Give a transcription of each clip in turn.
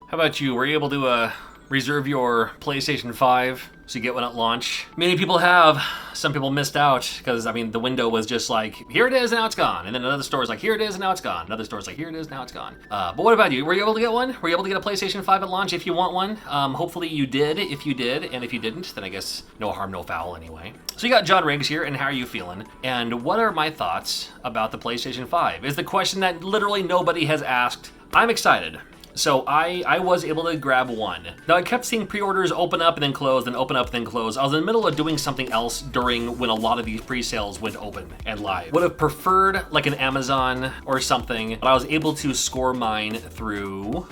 How about you? Were you able to reserve your PlayStation 5 so you get one at launch? Many people have. Some people missed out because, I mean, the window was just like, here it is, and now it's gone. And then another store's like, here it is, and now it's gone. Another store's like, here it is, now it's gone. But what about you? Were you able to get one? Were you able to get a PlayStation 5 at launch if you want one? Hopefully you did, if you did. And if you didn't, then I guess no harm, no foul anyway. So you got John Riggs here, and how are you feeling? And what are my thoughts about the PlayStation 5? Is the question that literally nobody has asked. I'm excited. So I was able to grab one. Now I kept seeing pre-orders open up and then close, and open up and then close. I was in the middle of doing something else during when a lot of these pre-sales went open and live. Would have preferred like an Amazon or something, but I was able to score mine through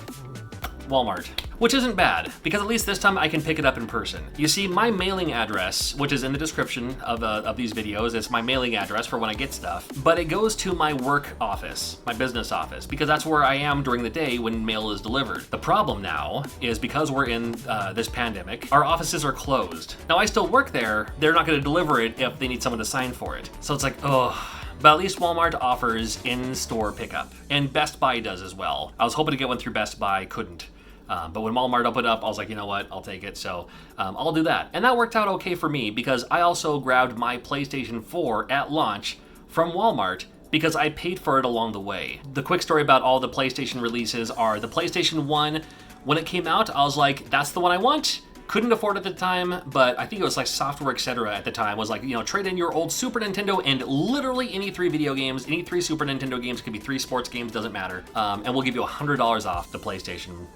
Walmart, which isn't bad, because at least this time I can pick it up in person. You see, my mailing address, which is in the description of these videos, it's my mailing address for when I get stuff, but it goes to my work office, my business office, because that's where I am during the day when mail is delivered. The problem now is because we're in this pandemic, our offices are closed. Now I still work there, they're not gonna deliver it if they need someone to sign for it. So it's like, oh. But at least Walmart offers in-store pickup, and Best Buy does as well. I was hoping to get one through Best Buy, couldn't. But when Walmart opened up, I was like, you know what, I'll take it. So I'll do that. And that worked out okay for me because I also grabbed my PlayStation 4 at launch from Walmart because I paid for it along the way. The quick story about all the PlayStation releases are the PlayStation 1, when it came out, I was like, that's the one I want. Couldn't afford it at the time, but I think it was like Software Etc. at the time was like, you know, trade in your old Super Nintendo and literally any 3 video games, any 3 Super Nintendo games, could be 3 sports games, doesn't matter. And we'll give you $100 off the PlayStation,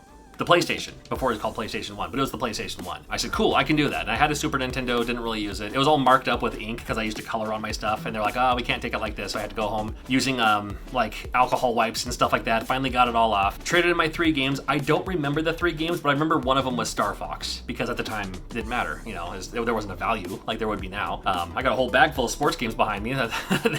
before it was called PlayStation 1, but it was the PlayStation 1. I said, cool, I can do that. And I had a Super Nintendo, didn't really use it. It was all marked up with ink because I used to color on my stuff, and they're like, oh, we can't take it like this. So I had to go home using like alcohol wipes and stuff like that. Finally got it all off. Traded in my 3 games. I don't remember the 3 games, but I remember one of them was Star Fox because at the time it didn't matter, you know, there wasn't a value like there would be now. I got a whole bag full of sports games behind me.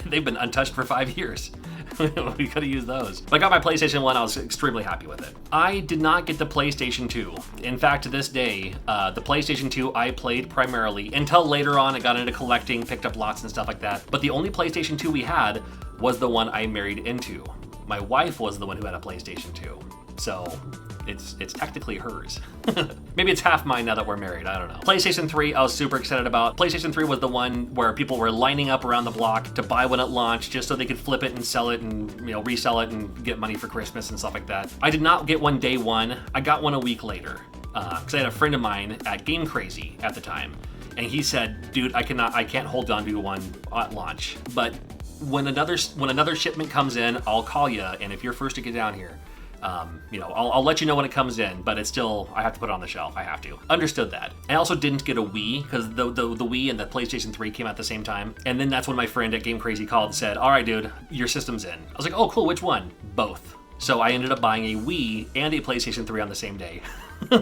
They've been untouched for 5 years. We could have used those. But I got my PlayStation 1, I was extremely happy with it. I did not get the PlayStation 2. In fact, to this day, the PlayStation 2 I played primarily until later on I got into collecting, picked up lots and stuff like that. But the only PlayStation 2 we had was the one I married into. My wife was the one who had a PlayStation 2. So it's technically hers. Maybe it's half mine now that we're married, I don't know. PlayStation 3 I was super excited about. PlayStation 3 was the one where people were lining up around the block to buy one at launch just so they could flip it and sell it and, you know, resell it and get money for Christmas and stuff like that. I did not get one day one, I got one a week later. Because I had a friend of mine at Game Crazy at the time, and he said, dude, I can't hold on to one at launch. But when another shipment comes in, I'll call you, and if you're first to get down here, you know, I'll let you know when it comes in, but it's still, I have to put it on the shelf. I have to. Understood that. I also didn't get a Wii because the Wii and the PlayStation 3 came out at the same time. And then that's when my friend at Game Crazy called and said, all right, dude, your system's in. I was like, oh, cool. Which one? Both. So I ended up buying a Wii and a PlayStation 3 on the same day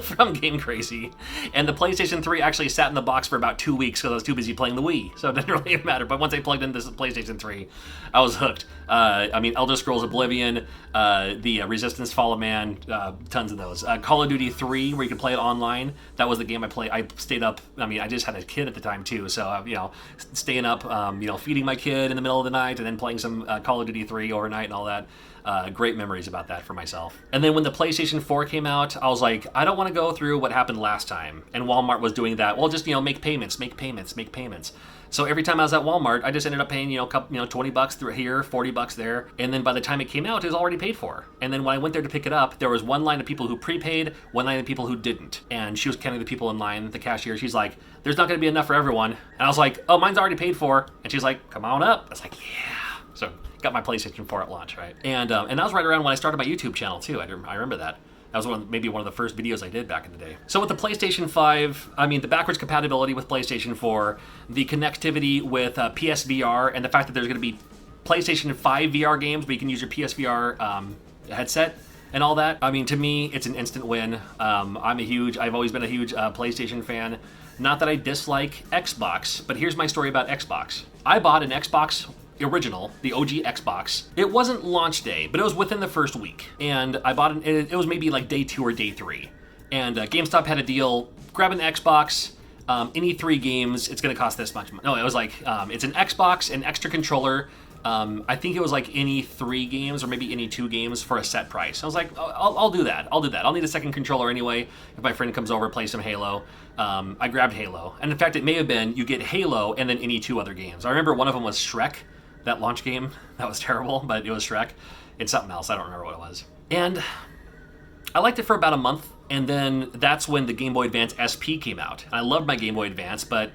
from Game Crazy. And the PlayStation 3 actually sat in the box for about 2 weeks because I was too busy playing the Wii. So it didn't really matter. But once I plugged in this PlayStation 3, I was hooked. I mean, Elder Scrolls Oblivion, the Resistance Fall of Man, tons of those. Call of Duty 3, where you could play it online. That was the game I played. I stayed up. I mean, I just had a kid at the time too. So, you know, staying up, you know, feeding my kid in the middle of the night and then playing some Call of Duty 3 overnight and all that. Great memories about that for myself. And then when the PlayStation 4 came out, I was like, I don't want to go through what happened last time. And Walmart was doing that. Well, just, you know, make payments. So every time I was at Walmart, I just ended up paying, $20 through here, $40 there. And then by the time it came out, it was already paid for. And then when I went there to pick it up, there was one line of people who prepaid, one line of people who didn't. And she was counting the people in line, the cashier. She's like, there's not going to be enough for everyone. And I was like, oh, mine's already paid for. And she's like, come on up. I was like, yeah. So got my PlayStation 4 at launch, right? And that was right around when I started my YouTube channel too. I remember that. That was maybe one of the first videos I did back in the day. So with the PlayStation 5, I mean, the backwards compatibility with PlayStation 4, the connectivity with PSVR, and the fact that there's going to be PlayStation 5 VR games where you can use your PSVR headset and all that. I mean, to me, it's an instant win. I've always been a huge PlayStation fan. Not that I dislike Xbox, but here's my story about Xbox. I bought an Xbox original, the OG Xbox. It wasn't launch day, but it was within the first week. And I bought it was maybe like day 2 or day 3. And GameStop had a deal, grab an Xbox, any 3 games, it's gonna cost this much money. No, it was like, it's an Xbox, an extra controller, I think it was like any 3 games or maybe any 2 games for a set price. I was like, I'll do that. I'll need a second controller anyway if my friend comes over, play some Halo. I grabbed Halo. And in fact, it may have been you get Halo and then any 2 other games. I remember one of them was Shrek, that launch game. That was terrible, but it was Shrek. It's something else. I don't remember what it was. And I liked it for about a month, and then that's when the Game Boy Advance SP came out. And I loved my Game Boy Advance, but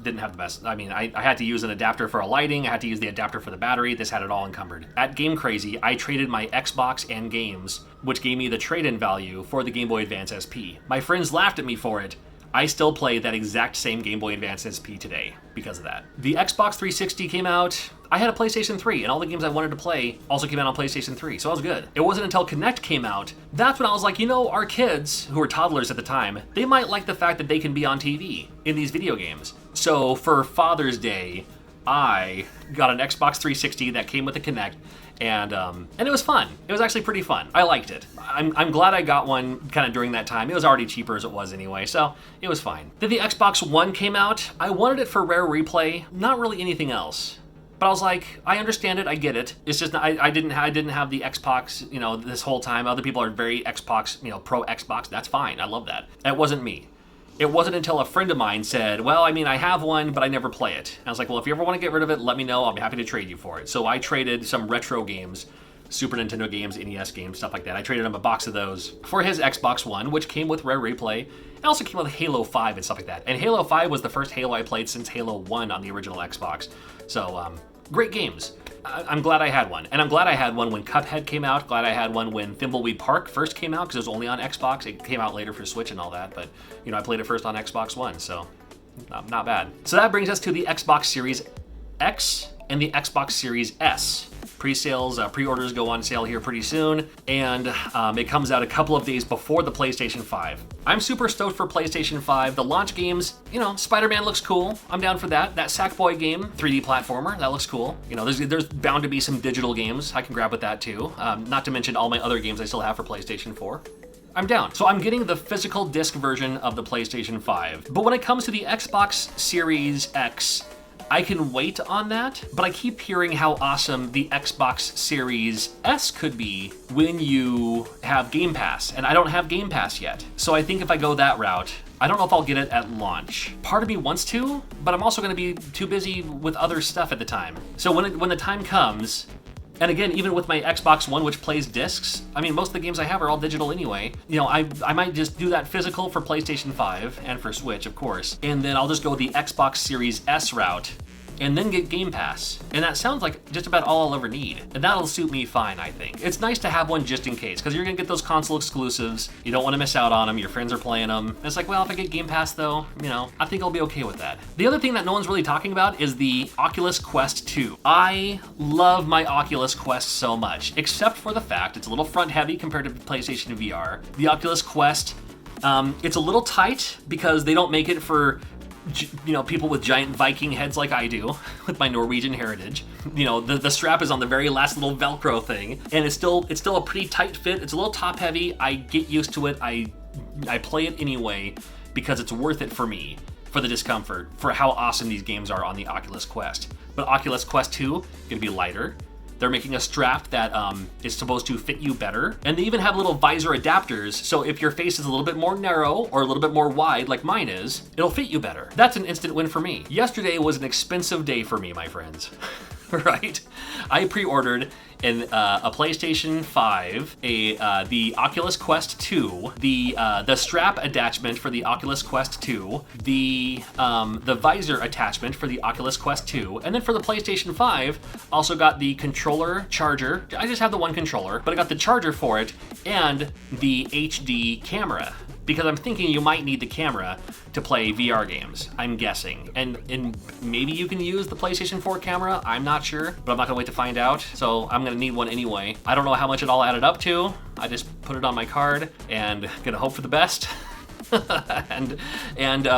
didn't have the best. I mean, I had to use an adapter for a lighting, I had to use the adapter for the battery. This had it all encumbered. At Game Crazy, I traded my Xbox and games, which gave me the trade-in value for the Game Boy Advance SP. My friends laughed at me for it. I still play that exact same Game Boy Advance SP today because of that. The Xbox 360 came out. I had a PlayStation 3, and all the games I wanted to play also came out on PlayStation 3, so I was good. It wasn't until Kinect came out, that's when I was like, our kids, who were toddlers at the time, they might like the fact that they can be on TV in these video games. So for Father's Day, I got an Xbox 360 that came with a Kinect, and it was fun. It was actually pretty fun. I liked it. I'm glad I got one kind of during that time. It was already cheaper as it was anyway, so it was fine. Then the Xbox One came out. I wanted it for Rare Replay, not really anything else. But I was like, I understand it, I get it. It's just I didn't have the Xbox, this whole time. Other people are very Xbox, pro Xbox. That's fine. I love that. That wasn't me. It wasn't until a friend of mine said, well, I have one, but I never play it. And I was like, well, if you ever want to get rid of it, let me know. I'll be happy to trade you for it. So I traded some retro games, Super Nintendo games, NES games, stuff like that. I traded him a box of those for his Xbox One, which came with Rare Replay. It also came with Halo 5 and stuff like that. And Halo 5 was the first Halo I played since Halo 1 on the original Xbox. So, great games. I'm glad I had one. And I'm glad I had one when Cuphead came out. Glad I had one when Thimbleweed Park first came out, because it was only on Xbox. It came out later for Switch and all that, but, I played it first on Xbox One, so not bad. So that brings us to the Xbox Series X and the Xbox Series S. Pre-sales, pre-orders go on sale here pretty soon, and it comes out a couple of days before the PlayStation 5. I'm super stoked for PlayStation 5. The launch games, Spider-Man looks cool. I'm down for that. That Sackboy game, 3D platformer, that looks cool. There's bound to be some digital games I can grab with that too. Not to mention all my other games I still have for PlayStation 4. I'm down. So I'm getting the physical disc version of the PlayStation 5. But when it comes to the Xbox Series X, I can wait on that, but I keep hearing how awesome the Xbox Series S could be when you have Game Pass, and I don't have Game Pass yet. So I think if I go that route, I don't know if I'll get it at launch. Part of me wants to, but I'm also gonna be too busy with other stuff at the time. So when the time comes, and again, even with my Xbox One, which plays discs, most of the games I have are all digital anyway. I might just do that physical for PlayStation 5 and for Switch, of course. And then I'll just go the Xbox Series S route and then get Game Pass. And that sounds like just about all I'll ever need. And that'll suit me fine, I think. It's nice to have one just in case, because you're gonna get those console exclusives. You don't wanna miss out on them, your friends are playing them. And it's like, well, if I get Game Pass though, I think I'll be okay with that. The other thing that no one's really talking about is the Oculus Quest 2. I love my Oculus Quest so much, except for the fact it's a little front heavy compared to PlayStation VR. The Oculus Quest, it's a little tight because they don't make it for people with giant Viking heads like I do, with my Norwegian heritage. The strap is on the very last little Velcro thing, and it's still a pretty tight fit. It's a little top heavy. I get used to it. I play it anyway because it's worth it for me, for the discomfort, for how awesome these games are on the Oculus Quest. But Oculus Quest 2 gonna be lighter. They're making a strap that is supposed to fit you better. And they even have little visor adapters, so if your face is a little bit more narrow or a little bit more wide like mine is, it'll fit you better. That's an instant win for me. Yesterday was an expensive day for me, my friends. Right? I pre-ordered a PlayStation 5, the Oculus Quest 2, the strap attachment for the Oculus Quest 2, the visor attachment for the Oculus Quest 2, and then for the PlayStation 5, also got the controller charger. I just have the one controller, but I got the charger for it and the HD camera, because I'm thinking you might need the camera to play VR games, I'm guessing. And maybe you can use the PlayStation 4 camera, I'm not sure, but I'm not gonna wait to find out, so I'm gonna need one anyway. I don't know how much it all added up to. I just put it on my card and gonna hope for the best. and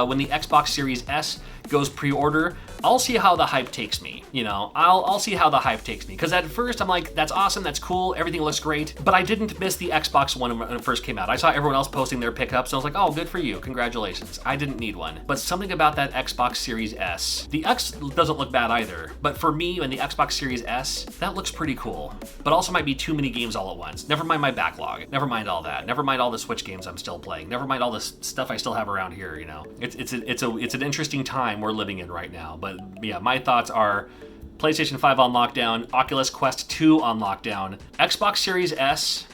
when the Xbox Series S goes pre-order, I'll see how the hype takes me. You know, I'll see how the hype takes me. Because at first I'm like, that's awesome, that's cool, everything looks great. But I didn't miss the Xbox one when it first came out. I saw everyone else posting their pickups, and I was like, oh, good for you, congratulations. I didn't need one. But something about that Xbox Series S, the X doesn't look bad either. But for me, and the Xbox Series S, that looks pretty cool. But also might be too many games all at once. Never mind my backlog. Never mind all that. Never mind all the Switch games I'm still playing. Never mind all the stuff I still have around here, you know. It's an interesting time we're living in right now. But yeah, my thoughts are PlayStation 5 on lockdown, Oculus Quest 2 on lockdown, Xbox Series S.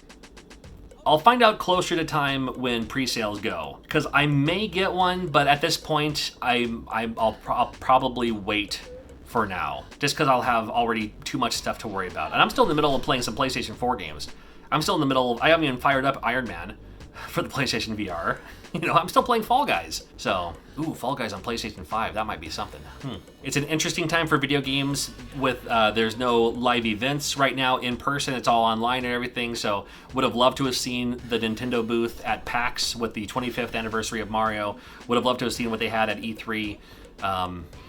I'll find out closer to time when pre-sales go, because I may get one, but at this point, I'll probably wait for now, just because I'll have already too much stuff to worry about. And I'm still in the middle of playing some PlayStation 4 games. I haven't even fired up Iron Man for the PlayStation VR. You know, I'm still playing Fall Guys. So, ooh, Fall Guys on PlayStation 5, that might be something. It's an interesting time for video games with, there's no live events right now in person, it's all online and everything, so would have loved to have seen the Nintendo booth at PAX with the 25th anniversary of Mario. Would have loved to have seen what they had at E3.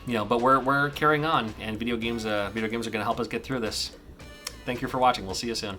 You know, but we're carrying on, and video games are gonna help us get through this. Thank you for watching, we'll see you soon.